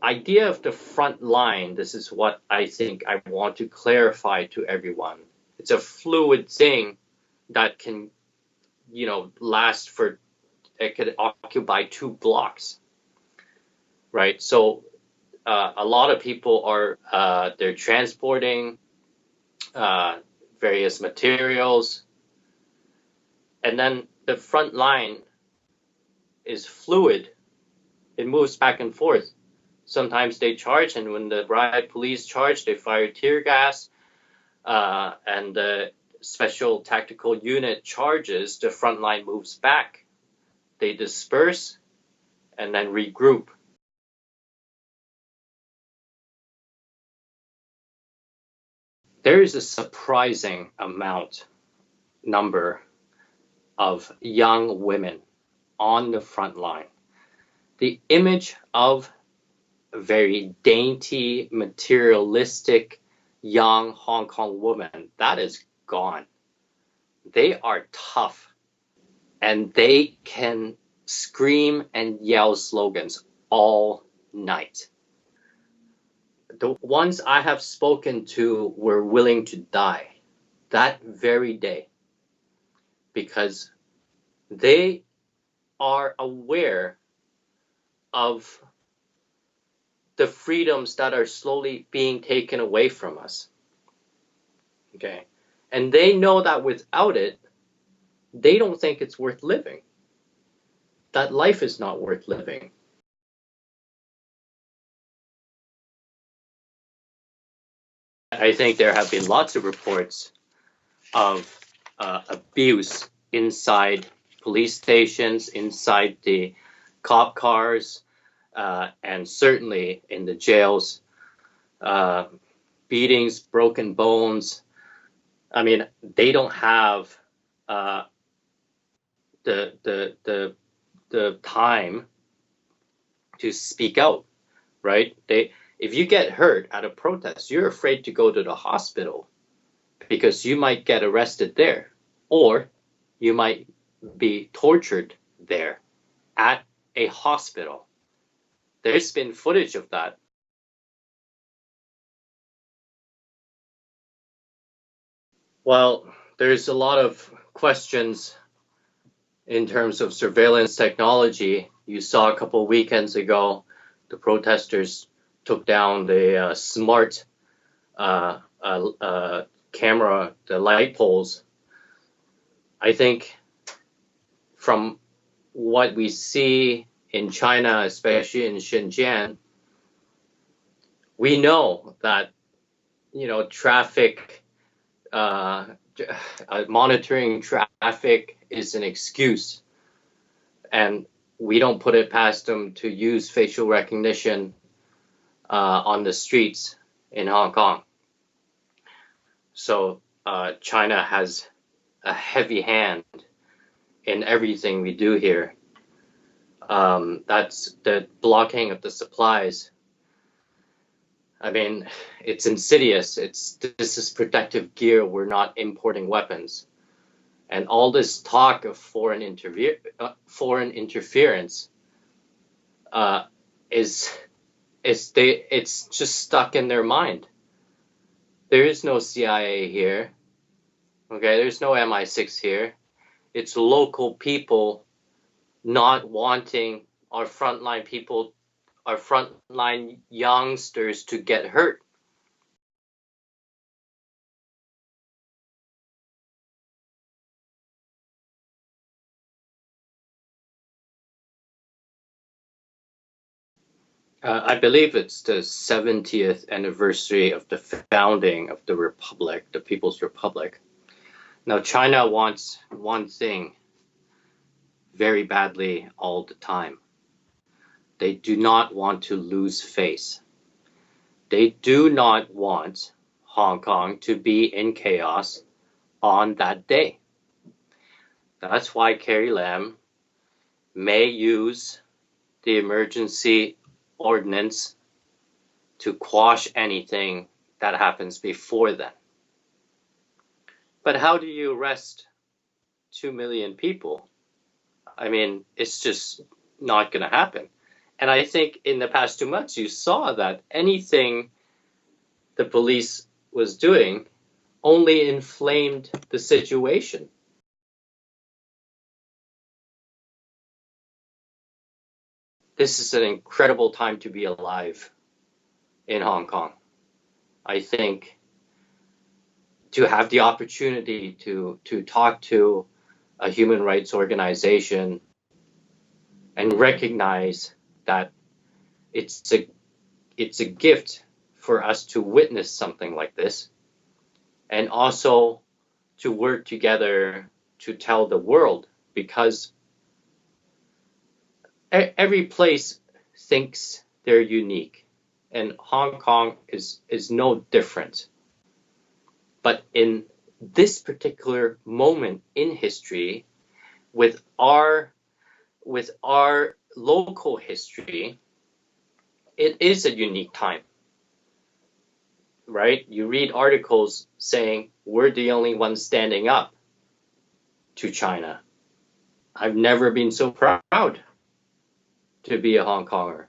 idea of the front line, this is what I think I want to clarify to everyone. It's a fluid thing that can, last for, it could occupy 2 blocks, right? So a lot of people are, they're transporting various materials, and then the front line is fluid. It moves back and forth. Sometimes they charge, and when the riot police charge, they fire tear gas, and the special tactical unit charges, the front line moves back. They disperse and then regroup. There is a surprising number of young women on the front line. The image of a very dainty, materialistic, young Hong Kong woman, that is gone. They are tough, and they can scream and yell slogans all night. The ones I have spoken to were willing to die that very day because they are aware of the freedoms that are slowly being taken away from us. Okay. And they know that without it, they don't think it's worth living. That life is not worth living. I think there have been lots of reports of abuse inside police stations, inside the cop cars, and certainly in the jails. Beatings, broken bones. I mean, they don't have the time to speak out, right? If you get hurt at a protest, you're afraid to go to the hospital because you might get arrested there, or you might be tortured there at a hospital. There's been footage of that. Well, there's a lot of questions in terms of surveillance technology. You saw a couple of weekends ago, the protesters took down the smart camera, the light poles. I think from what we see in China, especially in Shenzhen, we know that, traffic, monitoring traffic is an excuse, and we don't put it past them to use facial recognition on the streets in Hong Kong. So China has a heavy hand in everything we do here. That's the blocking of the supplies. I mean, it's insidious. This is protective gear. We're not importing weapons. And all this talk of foreign interference it's just stuck in their mind. There is no CIA here. Okay, there's no MI6 here. It's local people not wanting our frontline people, our frontline youngsters to get hurt. I believe it's the 70th anniversary of the founding of the Republic, the People's Republic. Now, China wants one thing very badly all the time. They do not want to lose face. They do not want Hong Kong to be in chaos on that day. That's why Carrie Lam may use the emergency ordinance to quash anything that happens before then. But how do you arrest 2 million people? I mean, it's just not going to happen. And I think in the past 2 months, you saw that anything the police was doing only inflamed the situation. This is an incredible time to be alive in Hong Kong. I think to have the opportunity to talk to a human rights organization and recognize that it's a gift for us to witness something like this, and also to work together to tell the world, because every place thinks they're unique, and Hong Kong is no different. But in this particular moment in history, with our local history, it is a unique time, right? You read articles saying we're the only ones standing up to China. I've never been so proud to be a Hong Konger.